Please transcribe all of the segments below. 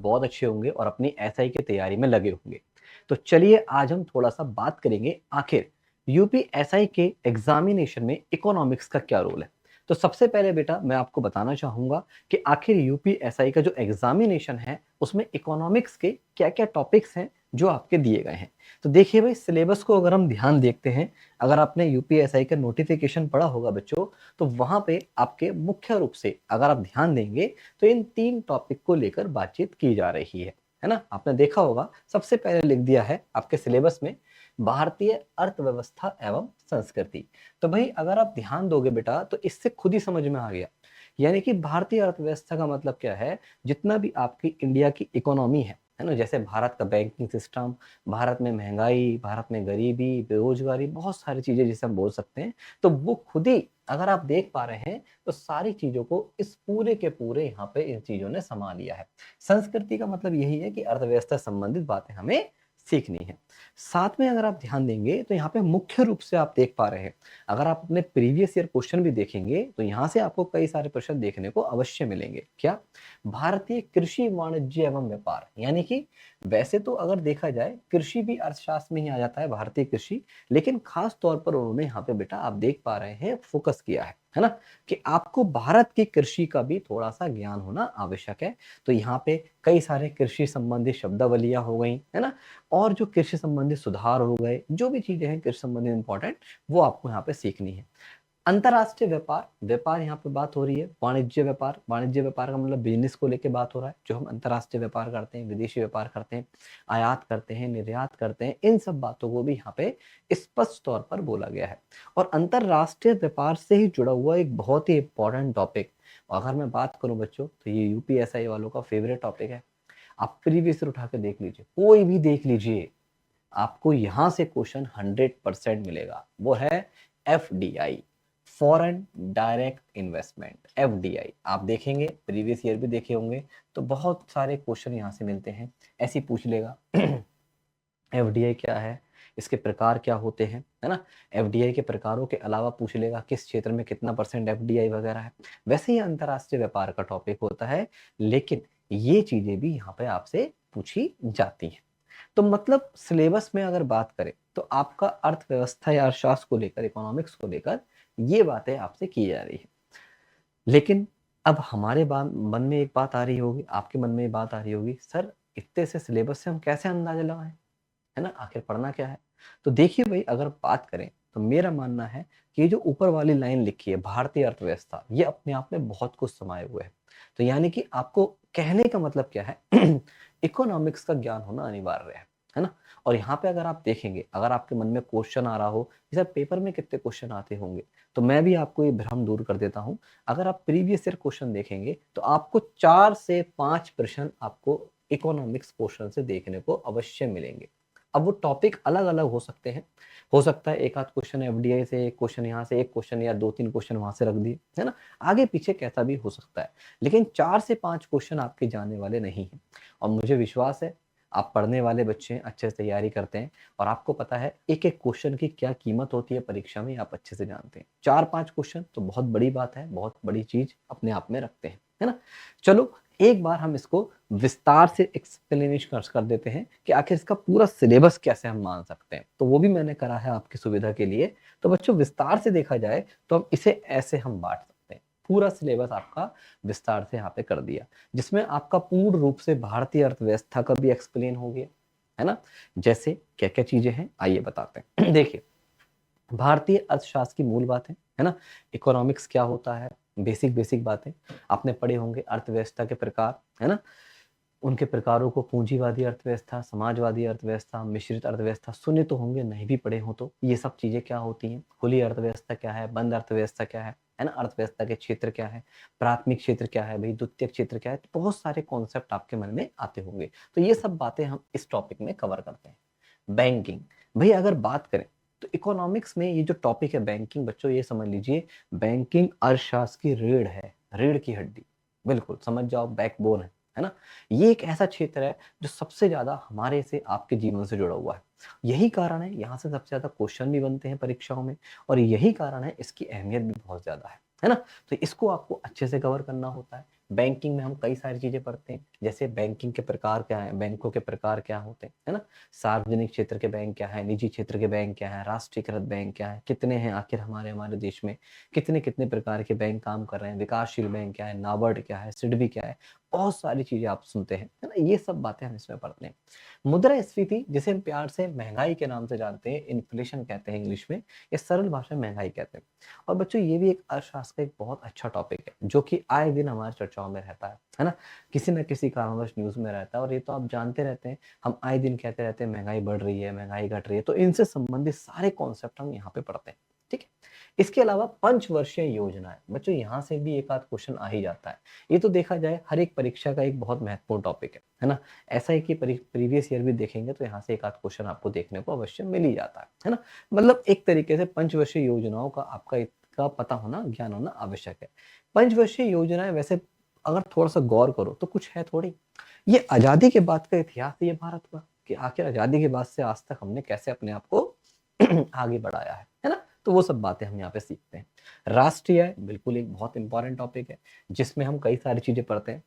बहुत अच्छे होंगे और अपनी एसआई की तैयारी में लगे होंगे। तो चलिए आज हम थोड़ा-सा बात करेंगे आखिर यूपीएसआई के एग्ज़ामिनेशन में इकोनॉमिक्स का क्या रोल है। तो सबसे पहले बेटा मैं आपको बताना चाहूँगा कि आखिर यूपीएसआई का जो एग्ज़ामिनेशन है उसमें इकोनॉमिक्स के क्या-क्या टॉपिक्स हैं जो आपके दिए गए हैं। तो देखिए भाई सिलेबस को अगर हम ध्यान देखते हैं, अगर आपने यूपीएसआई का नोटिफ़िकेशन पढ़ा होगा बच्चों, तो वहाँ पे आपके मुख्य रूप से अगर आप ध्यान देंगे तो इन 3 टॉपिक को लेकर बातचीत की जा रही है ना? आपने देखा होगा सबसे पहले लिख दिया है आपके सिलेबस में भारतीय अर्थव्यवस्था एवं संस्कृति। तो भाई अगर आप ध्यान दोगे बेटा तो इससे खुद ही समझ में आ गया। यानी कि भारतीय अर्थव्यवस्था का मतलब क्या है, जितना भी आपकी इंडिया की इकोनॉमी है ना? जैसे भारत का बैंकिंग सिस्टम, भारत में महँगाई, भारत में गरीबी, बेरोज़गारी, बहुत सारी चीज़ें जिसे हम बोल सकते हैं, तो वो खुद ही अगर आप देख पा रहे हैं, तो सारी चीज़ों को इस पूरे के पूरे यहाँ पे इन चीज़ों ने सँभाल लिया है। संस्कृति का मतलब यही है कि अर्थव्यवस्था संबंधित बातें हमें सीखनी है। साथ में अगर आप ध्यान देंगे तो यहाँ पे मुख्य रूप से आप देख पा रहे हैं, अगर आप अपने प्रीवियस ईयर क्वेश्चन भी देखेंगे तो यहाँ से आपको कई सारे प्रश्न देखने को अवश्य मिलेंगे। क्या? भारतीय कृषि वाणिज्य एवं व्यापार, यानी कि वैसे तो अगर देखा जाए कृषि भी अर्थशास्त्र में ही आ जाता है, भारतीय कृषि, लेकिन खास तौर पर उन्होंने यहाँ पे बेटा आप देख पा रहे हैं फोकस किया है ना? कि आपको भारत की कृषि का भी थोड़ा-सा ज्ञान होना आवश्यक है। तो यहाँ पे कई सारे कृषि संबंधी शब्दावलियाँ हो गई, है ना? और जो कृषि संबंधी सुधार हो गए, जो भी चीज़ें हैं कृषि संबंधी इम्पोर्टेंट, वो आपको यहाँ पे सीखनी है। अंतर्राष्ट्रीय व्यापार, व्यापार यहाँ पे बात हो रही है, वाणिज्य व्यापार का मतलब बिज़नेस को लेके बात हो रहा है, जो हम अंतर्राष्ट्रीय व्यापार करते हैं, विदेशी व्यापार करते हैं, आयात करते हैं, निर्यात करते हैं, इन सब बातों को भी यहाँ पे स्पष्ट तौर पर बोला गया है। और अंतर्राष्ट्रीय व्यापार से ही जुड़ा हुआ एक बहुत ही इम्पोर्टेंट टॉपिक, अगर मैं बात करूँ बच्चों, तो ये यूपीएसआई वालों का फेवरेट टॉपिक है। आप प्रीवियस ईयर उठा के देख लीजिए, कोई भी देख लीजिए, आपको यहाँ से क्वेश्चन 100% मिलेगा। वो है FDI, foreign direct investment, FDI. आप देखेंगे प्रीवियस ईयर भी देखे होंगे तो बहुत सारे क्वेश्चन यहाँ से मिलते हैं। ऐसे ही पूछ लेगा एफडीआई क्या है, इसके प्रकार क्या होते हैं, है ना? एफडीआई के प्रकारों के अलावा पूछ लेगा किस क्षेत्र में कितना परसेंट एफडीआई वगैरह है। वैसे ही अंतर्राष्ट्रीय व्यापार का टॉपिक होता है, लेकिन ये चीजें भी यहाँ पे आपसे पूछी जाती हैं। तो मतलब सिलेबस में अगर बात करें तो आपका अर्थव्यवस्था या अर्थशास्त्र को लेकर, इकोनॉमिक्स को लेकर ये बातें आपसे की जा रही है। लेकिन अब हमारे मन में एक बात आ रही होगी, आपके मन में ये बात आ रही होगी, सर इतने से सिलेबस से हम कैसे अंदाजा लगाएं, है ना? आखिर पढ़ना क्या है? तो देखिए भाई अगर बात करें तो मेरा मानना है कि ये जो ऊपर वाली लाइन लिखी है भारतीय अर्थव्यवस्था, ये अपने आप में बहुत कुछ समाये हुए है। तो यानी कि आपको कहने का मतलब क्या है इकोनॉमिक्स का ज्ञान होना अनिवार्य है ना? और यहाँ पे अगर आप देखेंगे, अगर आपके मन में क्वेश्चन आ रहा हो कि सर पेपर में कितने क्वेश्चन आते होंगे, तो मैं भी आपको ये भ्रम दूर कर देता हूँ। अगर आप प्रीवियस ईयर क्वेश्चन देखेंगे तो आपको 4 से 5 प्रश्न आपको इकोनॉमिक्स पोर्शन से देखने को अवश्य मिलेंगे। अब वो टॉपिक अलग-अलग हो सकते हैं। हो सकता है एक आध क्वेश्चन एफडीआई से, एक क्वेश्चन यहाँ से, एक क्वेश्चन या 2-3 क्वेश्चन वहाँ से रख दिए, है ना? आगे पीछे कैसा भी हो सकता है। लेकिन 4 से 5 क्वेश्चन आपके जाने वाले नहीं हैं। और मुझे विश्वास है आप पढ़ने वाले बच्चे हैं, अच्छे से तैयारी करते हैं और आपको पता है एक-एक क्वेश्चन की क्या कीमत होती है परीक्षा में, आप अच्छे से जानते हैं। 4-5 क्वेश्चन तो बहुत बड़ी बात है, बहुत बड़ी चीज़ अपने आप में रखते हैं, है ना? चलो एक बार हम इसको विस्तार से एक्सप्लेनेशन कर देते हैं कि आखिर इसका पूरा सिलेबस कैसे हम मान सकते हैं। तो वो भी मैंने करा है आपकी सुविधा के लिए। तो बच्चों विस्तार से देखा जाए तो अब इसे ऐसे हम बाँट सकते हैं। पूरा सिलेबस आपका विस्तार से यहाँ पे कर दिया, जिसमें आपका पूर्ण रूप से भारतीय अर्थव्यवस्था का भी एक्सप्लेन हो गया, है ना? जैसे क्या-क्या चीज़ें हैं, आइए बताते हैं। देखिए, भारतीय अर्थशास्त्र की मूल बातें, है ना? इकोनॉमिक्स क्या होता है? बेसिक बातें आपने पढ़े होंगे, अर्थव्यवस्था के प्रकार, है ना? उनके प्रकारों को पूंजीवादी अर्थव्यवस्था, समाजवादी अर्थव्यवस्था, मिश्रित अर्थव्यवस्था सुने तो होंगे, नहीं भी पढ़े हो तो। ये सब चीज़ें क्या होती हैं? खुली अर्थव्यवस्था क्या है? बंद अर्थव्यवस्था क्या है ना? अर्थव्यवस्था के क्षेत्र क्या है? प्राथमिक क्षेत्र क्या है भई? द्वितीयक क्षेत्र क्या है? तो बहुत सारे कॉन्सेप्ट आपके मन में आते होंगे। तो ये सब बातें हम इस टॉपिक में कवर करते हैं। बैंकिंग, भई अगर बात करें तो इकोनॉमिक्स में ये जो टॉपिक है बैंकिंग, बच्चों ये समझ लीजिए बैंकिंग अर्थशास्त्र की रीढ़ है, रीढ़ की हड्डी। बिल्कुल समझ जाओ बैकबोन है ना? ये एक ऐसा क्षेत्र है जो सबसे ज़्यादा हमारे से आपके जीवन से जुड़ा हुआ है। यही कारण है यहाँ से सबसे ज़्यादा क्वेश्चन भी बनते हैं परीक्षाओं में और यही कारण है इसकी अहमियत भी बहुत ज़्यादा है ना? तो इसको आपको अच्छे से कवर करना होता है। बैंकिंग में हम कई सारी चीजें पढ़ते हैं, जैसे बैंकिंग के प्रकार क्या है, बैंकों के प्रकार क्या होते हैं, है ना। सार्वजनिक क्षेत्र के बैंक क्या है, निजी क्षेत्र के बैंक क्या है, राष्ट्रीयकृत बैंक क्या है, कितने हैं आखिर हमारे हमारे देश में, कितने कितने प्रकार के बैंक काम कर रहे हैं, विकासशील बैंक क्या है, नाबार्ड क्या है, सिडबी क्या है, बहुत सारी चीजें आप सुनते हैं, है ना। ये सब बातें हम इसमें पढ़ते हैं। मुद्रास्फीति, जिसे हम प्यार से महंगाई के नाम से जानते हैं, इन्फ्लेशन कहते हैं इंग्लिश में, ये सरल भाषा में महंगाई कहते हैं। और बच्चों ये भी एक अर्थशास्त्र का एक बहुत अच्छा टॉपिक है, जो कि आए दिन हमारी चर्चाओं में रहता है ना। किसी न किसी कारणवश न्यूज में रहता है, और ये तो आप जानते रहते हैं, हम आए दिन कहते रहते हैं महंगाई बढ़ रही है, महंगाई घट रही है, तो इनसे संबंधित सारे कॉन्सेप्ट हम यहाँ पे पढ़ते हैं, ठीक है। इसके अलावा पंचवर्षीय योजनाएं, बच्चों यहाँ से भी एक आध क्वेश्चन आ ही जाता है। ये तो देखा जाए हर एक परीक्षा का एक बहुत महत्वपूर्ण टॉपिक है ना। ऐसा है कि प्रीवियस ईयर भी देखेंगे तो यहाँ से एक आध क्वेश्चन आपको देखने को अवश्य मिल ही जाता है ना। मतलब एक तरीके से पंचवर्षीय योजनाओं का आपका इसका पता होना, ज्ञान होना आवश्यक है। पंचवर्षीय योजनाएं वैसे अगर थोड़ा सा गौर करो तो कुछ है थोड़ी, ये आजादी के बाद का इतिहास ये भारत का, कि आखिर आजादी के बाद से आज तक हमने कैसे अपने आप को आगे बढ़ाया है ना। तो वो सब बातें हम यहाँ पे सीखते हैं। राष्ट्रीय आय बिल्कुल एक बहुत इंपॉर्टेंट टॉपिक है, जिसमें हम कई सारी चीजें पढ़ते हैं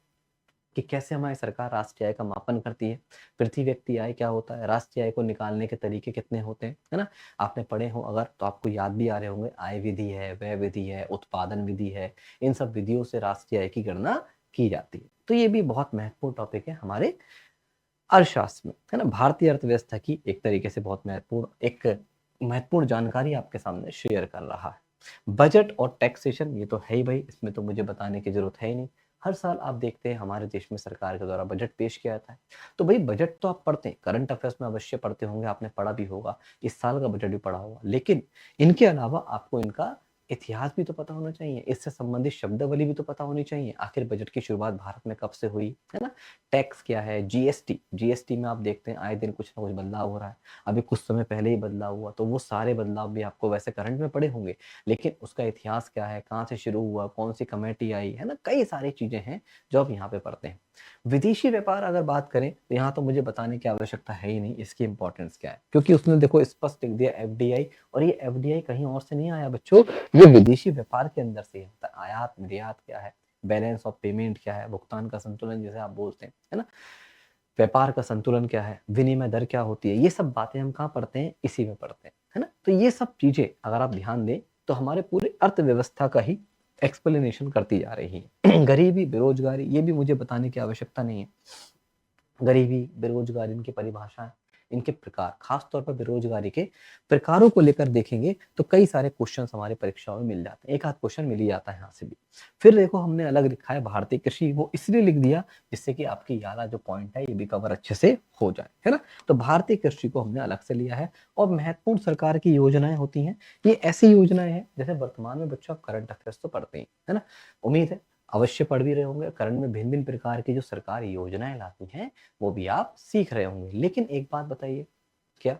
कि कैसे हमारी सरकार राष्ट्रीय आय का मापन करती है, प्रति व्यक्ति आय क्या होता है, राष्ट्रीय आय को निकालने के तरीके कितने होते हैं, है ना। आपने पढ़े हो अगर तो आपको याद भी आ रहे होंगे, आय विधि है, व्यय विधि है, उत्पादन विधि है, इन सब विधियों से राष्ट्रीय आय की गणना की जाती है। तो ये भी बहुत महत्वपूर्ण टॉपिक है हमारे अर्थशास्त्र में, है ना। भारतीय अर्थव्यवस्था की एक तरीके से बहुत महत्वपूर्ण जानकारी आपके सामने शेयर कर रहा है। बजट और टैक्सेशन ये तो है ही भाई, इसमें तो मुझे बताने की जरूरत है ही नहीं। हर साल आप देखते हैं हमारे देश में सरकार के द्वारा बजट पेश किया जाता है। तो भाई बजट तो आप पढ़ते हैं, करंट अफेयर्स में अवश्य पढ़ते होंगे, आपने पढ़ा भी होगा, इस साल का बजट भी पढ़ा होगा, लेकिन इनके अलावा आपको इनका इतिहास भी तो पता होना चाहिए, इससे संबंधित शब्दावली भी तो पता होनी चाहिए, आखिर बजट की शुरुआत भारत में कब से हुई, है ना। टैक्स क्या है, जीएसटी, जीएसटी में आप देखते हैं आए दिन कुछ ना कुछ बदलाव हो रहा है, अभी कुछ समय पहले ही बदलाव हुआ, तो वो सारे बदलाव भी आपको वैसे करंट में पड़े होंगे, लेकिन उसका इतिहास क्या है, कहाँ से शुरू हुआ, कौन सी कमेटी आई, है ना, कई सारी चीजें हैं जो आप यहाँ पे पढ़ते हैं। विदेशी व्यापार अगर बात करें तो यहाँ तो मुझे बताने की आवश्यकता है ही नहीं इसकी इंपॉर्टेंस क्या है, क्योंकि उसने देखो स्पष्ट लिख दिया एफडीआई, और ये एफडीआई कहीं और से नहीं आया बच्चों, ये विदेशी व्यापार के अंदर से है। आयात निर्यात क्या है, बैलेंस ऑफ पेमेंट क्या है, भुगतान का संतुलन जिसे आप बोलते हैं, है ना, व्यापार का संतुलन क्या है, विनिमय दर क्या होती है, ये सब बातें हम कहाँ पढ़ते हैं, इसी में पढ़ते हैं, है ना। तो ये सब चीजें अगर आप ध्यान दें तो हमारे पूरे अर्थव्यवस्था का ही एक्सप्लेनेशन करती जा रही है। गरीबी, बेरोजगारी, ये भी मुझे बताने की आवश्यकता नहीं है। गरीबी, बेरोजगारी, इनकी परिभाषाएं, इनके प्रकार, खास तौर पर बेरोजगारी के प्रकारों को लेकर देखेंगे तो कई सारे क्वेश्चन हमारे परीक्षाओं में मिल जाते हैं, एक आध क्वेश्चन मिल ही जाता है यहाँ से भी। फिर देखो हमने अलग लिखा है भारतीय कृषि, वो इसलिए लिख दिया जिससे कि आपकी याला जो पॉइंट है ये भी कवर अच्छे से हो जाए, है ना। तो भारतीय कृषि को हमने अलग से लिया है। और महत्वपूर्ण सरकार की योजनाएं होती हैं, ये ऐसी योजनाएं हैं जैसे वर्तमान में बच्चों आप करंट अफेयर्स तो पढ़ते ही, है ना, उम्मीद है अवश्य पढ़ भी रहे होंगे। करंट में भिन्न भिन्न प्रकार की जो सरकार योजनाएं लाती हैं वो भी आप सीख रहे होंगे। लेकिन एक बात बताइए, क्या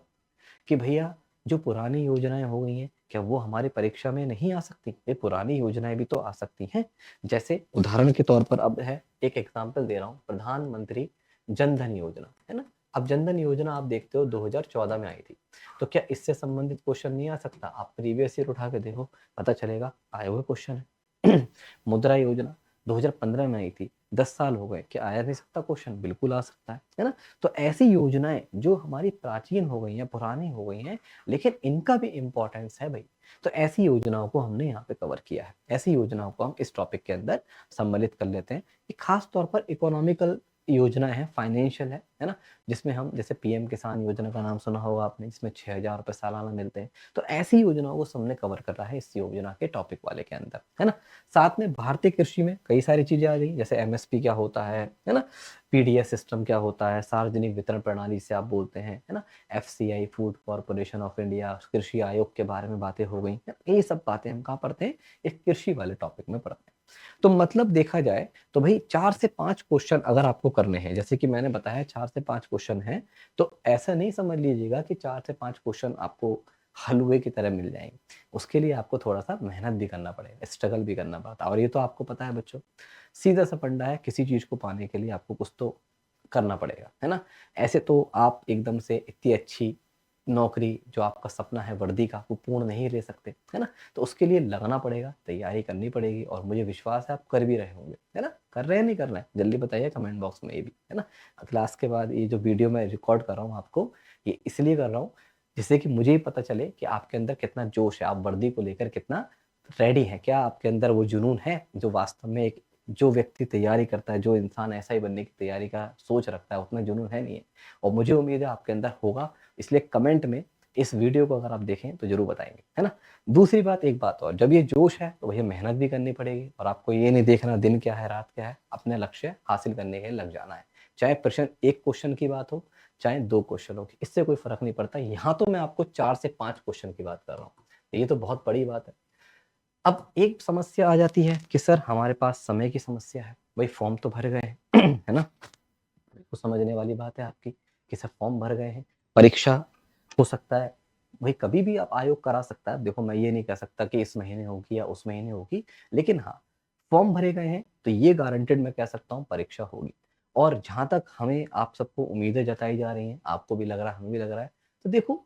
कि भैया जो पुरानी योजनाएं हो गई हैं क्या वो हमारी परीक्षा में नहीं आ सकती? ये पुरानी योजनाएं भी तो आ सकती हैं। जैसे उदाहरण के तौर पर अब है, एक एग्जांपल दे रहा हूँ, प्रधानमंत्री जन धन योजना, है ना। अब जन धन योजना आप देखते हो 2014 में आई थी, तो क्या इससे संबंधित क्वेश्चन नहीं आ सकता? आप प्रीवियस ईयर उठा के देखो, पता चलेगा आए हुए क्वेश्चन है। मुद्रा योजना 2015 में आई थी, 10 साल हो गए, क्या आया नहीं सकता क्वेश्चन? बिल्कुल आ सकता है ना। तो ऐसी योजनाएं जो हमारी प्राचीन हो गई हैं, पुरानी हो गई हैं, लेकिन इनका भी इंपॉर्टेंस है भाई, तो ऐसी योजनाओं को हमने यहाँ पे कवर किया है। ऐसी योजनाओं को हम इस टॉपिक के अंदर सम्मिलित कर लेते हैं कि खास तौर पर इकोनॉमिकल योजना है, फाइनेंशियल है ना, जिसमें हम जैसे पीएम किसान योजना का नाम सुना होगा आपने, जिसमें 6,000 रुपए सालाना मिलते हैं। तो ऐसी योजनाओं को हमने कवर कर रहा है इस योजना के टॉपिक वाले के अंदर, है ना। साथ में भारतीय कृषि में कई सारी चीजें आ गई, जैसे एमएसपी क्या होता है ना, पीडीएस सिस्टम क्या होता है, सार्वजनिक वितरण प्रणाली से आप बोलते हैं, है ना, FCI, food corporation of India, कृषि आयोग के बारे में बातें हो गई, ये सब बातें हम कहाँ पढ़ते हैं? इस कृषि वाले टॉपिक में पढ़ते हैं। तो मतलब देखा जाए तो भाई 4 से 5 क्वेश्चन अगर आपको करने हैं, जैसे कि मैंने बताया 4 से 5 क्वेश्चन हैं, तो ऐसा नहीं समझ लीजिएगा कि 4 से 5 क्वेश्चन आपको हलवे की तरह मिल जाएंगे। उसके लिए आपको थोड़ा सा मेहनत भी करना पड़ेगा, स्ट्रगल भी करना पड़ता है, और ये तो आपको पता है बच्चों, सीधा सा फंडा है, किसी चीज को पाने के लिए आपको कुछ तो करना पड़ेगा, है ना। ऐसे तो आप एकदम से इतनी अच्छी नौकरी जो आपका सपना है वर्दी का, वो पूर्ण नहीं ले सकते, है ना। तो उसके लिए लगना पड़ेगा, तैयारी करनी पड़ेगी, और मुझे विश्वास है आप कर भी रहे होंगे, है ना। कर रहे हैं नहीं कर रहे हैं, जल्दी बताइए कमेंट बॉक्स में ये भी, है ना। क्लास के बाद ये जो वीडियो मैं रिकॉर्ड कर रहा हूँ आपको, ये इसलिए कर रहा हूँ जिससे कि मुझे ही पता चले कि आपके अंदर कितना जोश है, आप वर्दी को लेकर कितना रेडी है, क्या आपके अंदर वो जुनून है जो वास्तव में एक जो व्यक्ति तैयारी करता है, जो इंसान ऐसा ही बनने की तैयारी का सोच रखता है, उतना जुनून है नहीं है। और मुझे उम्मीद है आपके अंदर होगा, इसलिए कमेंट में इस वीडियो को अगर आप देखें तो जरूर बताएंगे, है ना। दूसरी बात, एक बात और, जब ये जोश है तो भैया मेहनत भी करनी पड़ेगी, और आपको ये नहीं देखना दिन क्या है रात क्या है, अपने लक्ष्य हासिल करने के लिए लग जाना है। चाहे प्रश्न एक क्वेश्चन की बात हो, चाहे 2 क्वेश्चनों की, इससे कोई फर्क नहीं पड़ता। यहाँ तो मैं आपको 4 से 5 क्वेश्चन की बात कर रहा हूँ, ये तो बहुत बड़ी बात है। अब एक समस्या आ जाती है कि सर हमारे पास समय की समस्या है। भाई फॉर्म तो भर गए हैं है ना, तो समझने वाली बात है आपकी कि सर फॉर्म भर गए हैं, परीक्षा हो सकता है भाई कभी भी आप आयोग करा सकता है। देखो मैं ये नहीं कह सकता कि इस महीने होगी या उस महीने होगी, लेकिन हाँ फॉर्म भरे गए हैं तो ये गारंटेड मैं कह सकता हूँ परीक्षा होगी। और जहां तक हमें आप सबको उम्मीदें जताई जा रही हैं, आपको भी लग रहा है, हमें भी लग रहा है, तो देखो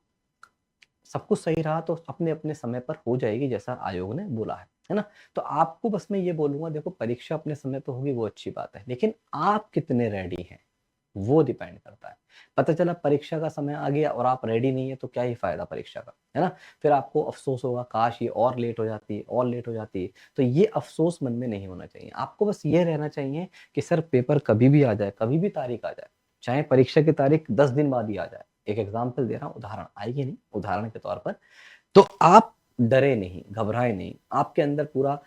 सब कुछ सही रहा तो अपने अपने समय पर हो जाएगी जैसा आयोग ने बोला है ना। तो आपको बस मैं ये बोलूंगा, देखो परीक्षा अपने समय पर होगी वो अच्छी बात है, लेकिन आप कितने रेडी हैं वो डिपेंड करता है। पता चला परीक्षा का समय आ गया और आप रेडी नहीं है तो क्या ही फायदा परीक्षा का, है ना। फिर आपको अफसोस होगा काश ये और लेट हो जाती है और लेट हो जाती है। तो ये अफसोस मन में नहीं होना चाहिए, आपको बस ये रहना चाहिए कि सर पेपर कभी भी आ जाए, कभी भी तारीख आ जाए, चाहे परीक्षा की तारीख 10 दिन बाद ही आ जाए, एक एग्जाम्पल दे रहा हूँ, उदाहरण आएगी नहीं, उदाहरण के तौर पर, तो आप डरे नहीं, घबराए नहीं, आपके अंदर पूरा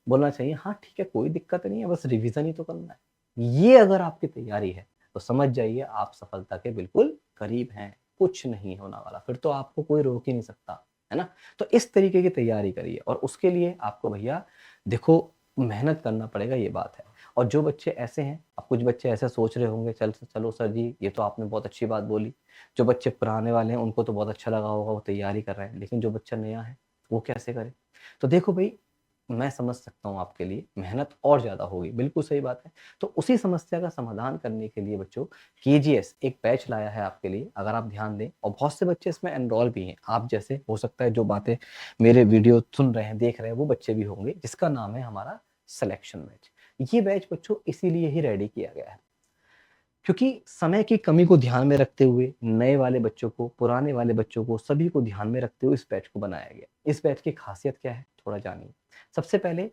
बोलना चाहिए हाँ ठीक है कोई दिक्कत नहीं है, बस रिवीजन ही तो करना है। ये अगर आपकी तैयारी है तो समझ जाइए आप सफलता के बिल्कुल करीब हैं, कुछ नहीं होने वाला, फिर तो आपको कोई रोक ही नहीं सकता, है ना। तो इस तरीके की तैयारी करिए, और उसके लिए आपको भैया देखो मेहनत करना पड़ेगा, ये बात है। और जो बच्चे ऐसे हैं, अब कुछ बच्चे ऐसे सोच रहे होंगे चलो सर जी ये तो आपने बहुत अच्छी बात बोली, जो बच्चे पुराने वाले हैं उनको तो बहुत अच्छा लगा होगा, वो तैयारी कर रहे हैं, लेकिन जो बच्चा नया है वो कैसे करे। तो देखो भाई मैं समझ सकता हूँ आपके लिए मेहनत और ज़्यादा होगी, बिल्कुल सही बात है। तो उसी समस्या का समाधान करने के लिए बच्चों केजीएस एक बैच लाया है आपके लिए, अगर आप ध्यान दें, और बहुत से बच्चे इसमें एनरोल भी हैं, आप जैसे हो सकता है जो बातें मेरे वीडियो सुन रहे हैं देख रहे हैं वो बच्चे भी होंगे, जिसका नाम है हमारा सिलेक्शन बैच। ये बैच बच्चों इसीलिए ही रेडी किया गया है क्योंकि समय की कमी को ध्यान में रखते हुए नए वाले बच्चों को, पुराने वाले बच्चों को, सभी को ध्यान में रखते हुए इस बैच को बनाया गया। इस बैच की खासियत क्या है थोड़ा जानिए। सबसे पहले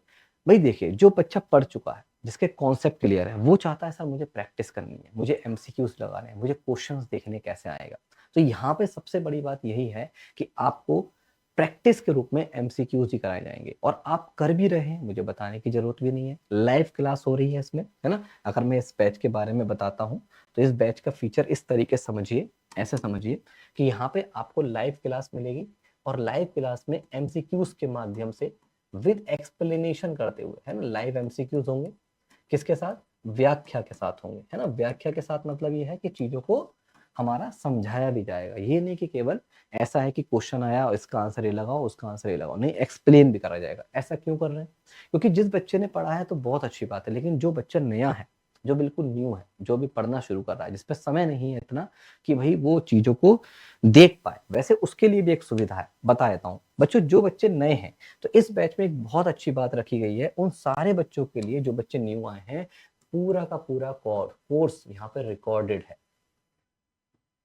भाई देखिए, जो बच्चा पढ़ चुका है, जिसके कॉन्सेप्ट क्लियर है, वो चाहता है सर मुझे प्रैक्टिस करनी है, मुझे एमसीक्यूज लगाने हैं, मुझे क्वेश्चंस देखने कैसे आएगा। तो यहाँ पे सबसे बड़ी बात यही है कि आपको प्रैक्टिस के रूप में एमसीक्यूज ही कराए जाएंगे, और आप कर भी रहे हैं, मुझे बताने की जरूरत भी नहीं है, लाइव क्लास हो रही है इसमें, है ना। अगर मैं इस बैच के बारे में बताता हूँ तो इस बैच का फीचर इस तरीके से समझिए, ऐसे समझिए कि यहाँ पे आपको लाइव क्लास मिलेगी, और लाइव क्लास में एमसीक्यूज के माध्यम से विद एक्सप्लेनेशन करते हुए, है ना, लाइव एमसीक्यूज होंगे, किसके साथ, व्याख्या के साथ होंगे, है ना। व्याख्या के साथ मतलब ये है कि चीजों को हमारा समझाया भी जाएगा, ये नहीं कि केवल ऐसा है कि क्वेश्चन आया और इसका आंसर ये लगाओ उसका आंसर ये लगाओ, नहीं, एक्सप्लेन भी करा जाएगा। ऐसा क्यों कर रहे हैं, क्योंकि जिस बच्चे ने पढ़ा है तो बहुत अच्छी बात है, लेकिन जो बच्चा नया है, जो बिल्कुल न्यू है, जो भी पढ़ना शुरू कर रहा है, जिसपे समय नहीं है इतना कि भाई वो चीजों को देख पाए, वैसे उसके लिए भी एक सुविधा है, बता देता हूँ बच्चों। जो बच्चे नए हैं तो इस बैच में एक बहुत अच्छी बात रखी गई है उन सारे बच्चों के लिए जो बच्चे न्यू आए हैं, पूरा का पूरा कोर्स यहाँ पे रिकॉर्डेड है।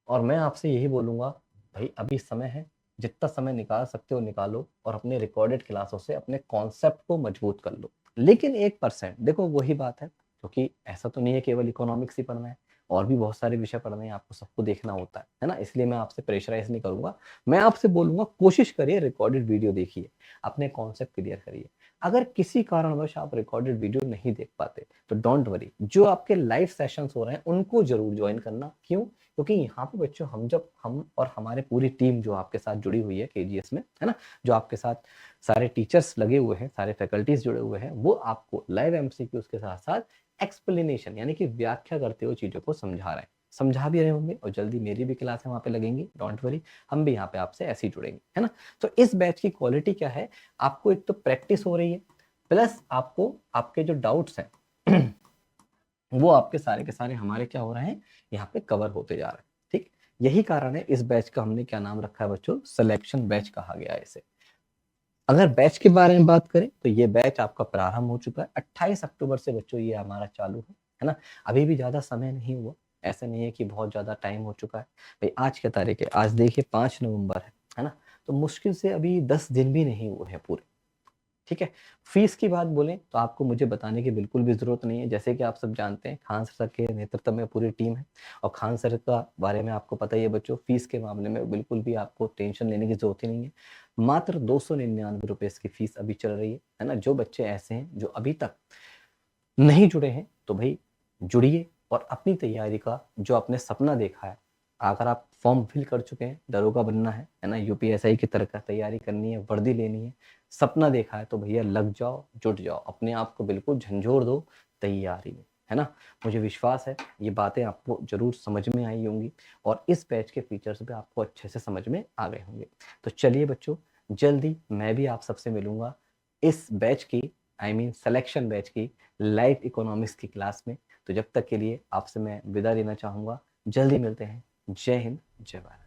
और मैं आपसे यही बोलूंगा भाई अभी समय है, जितना समय निकाल सकते हो निकालो, और अपने रिकॉर्डेड क्लासों से अपने कॉन्सेप्ट को मजबूत कर लो। लेकिन 1% देखो वही बात है, क्योंकि ऐसा तो नहीं है केवल इकोनॉमिक्स ही पढ़ना है, और भी बहुत सारे विषय पढ़ने हैं, आपको सबको देखना होता है ना। इसलिए मैं आपसे प्रेशराइज नहीं करूंगा, मैं आपसे बोलूंगा कोशिश करिए रिकॉर्डेड वीडियो देखिए, अपने कॉन्सेप्ट क्लियर करिए। अगर किसी कारणवश आप रिकॉर्डेड वीडियो नहीं देख पाते तो डोंट वरी, जो आपके लाइव सेशंस हो रहे हैं उनको जरूर ज्वाइन करना। क्यों, क्योंकि यहाँ पे बच्चों हम और हमारे पूरी टीम जो आपके साथ जुड़ी हुई है केजीएस में, है ना, जो आपके साथ सारे टीचर्स लगे हुए हैं, सारे फैकल्टीज जुड़े हुए हैं, वो आपको लाइव एमसीक्यूज के साथ साथ एक्सप्लेनेशन यानी कि व्याख्या करते हुए चीजों को समझा रहे हैं, समझा भी रहे होंगे, और जल्दी मेरी भी क्लास है वहाँ पे लगेंगी, डोंट वरी, हम भी यहाँ पे आपसे ऐसे ही जुड़ेंगे, है ना। तो इस बैच की क्वालिटी क्या है, आपको एक तो प्रैक्टिस हो रही है, प्लस आपको आपके जो डाउट्स हैं वो आपके सारे के सारे हमारे क्या हो रहे हैं, यहाँ पे कवर होते जा रहे हैं। ठीक, यही कारण है इस बैच का हमने क्या नाम रखा है बच्चों, सिलेक्शन बैच कहा गया है इसे। अगर बैच के बारे में बात करें तो ये बैच आपका प्रारंभ हो चुका है 28 अक्टूबर से बच्चों, ये हमारा चालू है ना। अभी भी ज़्यादा समय नहीं हुआ, ऐसा नहीं है कि बहुत ज़्यादा टाइम हो चुका है। भाई आज क्या तारीख है, आज देखिए 5 नवंबर है ना। तो मुश्किल से अभी 10 दिन भी नहीं हुए हैं पूरे, ठीक है। फीस की बात बोलें तो आपको मुझे बताने की बिल्कुल भी ज़रूरत नहीं है। जैसे कि आप सब जानते हैं खान सर के नेतृत्व में पूरी टीम है और खान सर का बारे में आपको पता ही है बच्चों। फीस के मामले में बिल्कुल भी आपको टेंशन लेने की ज़रूरत ही नहीं है। मात्र 299 रुपए इसकी फीस अभी चल रही है ना। जो बच्चे ऐसे हैं जो अभी तक नहीं जुड़े हैं तो भाई जुड़िए और अपनी तैयारी का जो आपने सपना देखा है, अगर आप फॉर्म फिल कर चुके हैं, दरोगा बनना है ना, यूपीएसआई की तरह का तैयारी करनी है, वर्दी लेनी है, सपना देखा है तो भैया लग जाओ, जुट जाओ, अपने आप को बिल्कुल झंझोर दो तैयारी में, है ना। मुझे विश्वास है ये बातें आपको जरूर समझ में आई होंगी और इस बैच के फीचर्स भी आपको अच्छे से समझ में आ गए होंगे। तो चलिए बच्चों, जल्दी मैं भी आप सबसे मिलूंगा इस बैच की, आई मीन सिलेक्शन बैच की लाइफ इकोनॉमिक्स की क्लास में। तो जब तक के लिए आपसे मैं विदा लेना चाहूँगा। जल्दी मिलते हैं। जय हिंद, जय भारत।